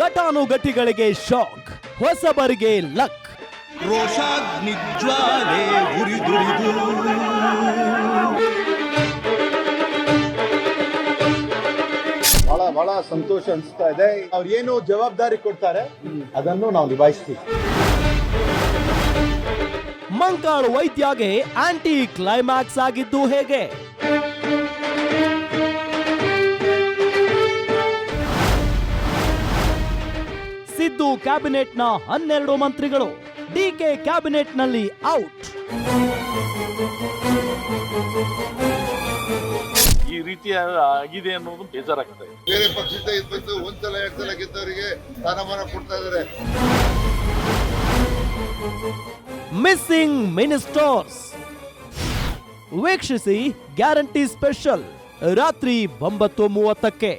ಘಟಾನುಘಟಿಗಳಿಗೆ shock, ಹೊಸಬರಿಗೆ luck. ರೋಷಾಗ್ನಿಜ್ವಾಲೆ ಉರಿದುರಿದು ಬಹಳ ಸಂತೋಷ ಅನಿಸ್ತಾ ಇದೆ. ಅವ್ರು ಏನು ಜವಾಬ್ದಾರಿ ಕೊಡ್ತಾರೆ ಅದನ್ನು ನಾವು ನಿಭಾಯಿಸ್ತೀವಿ. ಮಂಕಾಳು ವೈದ್ಯಗೆ ಆಂಟಿ ಕ್ಲೈಮ್ಯಾಕ್ಸ್ ಆಗಿದ್ದು ಹೇಗೆ? ಸಿದ್ದು ಕ್ಯಾಬಿನೆಟ್ನ 12 ಮಂತ್ರಿಗಳು, ಡಿಕೆ ಕ್ಯಾಬಿನೆಟ್ನಲ್ಲಿ ಔಟ್. ಈ ರೀತಿಯ ಆಗಿದೆ ಅನ್ನೋದು ಬೇಜಾರಾಗ್ತದೆ. ಬೇರೆ ಪಕ್ಷದಿಂದ ಇದ್ದು ಒಂದ್ಸಲ ಎರಡ್ ಸಲ ಗೆದ್ದವರಿಗೆ ಸ್ಥಾನಮಾನ ಕೊಡ್ತಾ ಇದ್ದಾರೆ. ಮಿಸ್ಸಿಂಗ್ ಮಿನಿಸ್ಟರ್ಸ್ ವೀಕ್ಷಿಸಿ ಗ್ಯಾರಂಟಿ ಸ್ಪೆಷಲ್ ರಾತ್ರಿ 9:30ಕ್ಕೆ.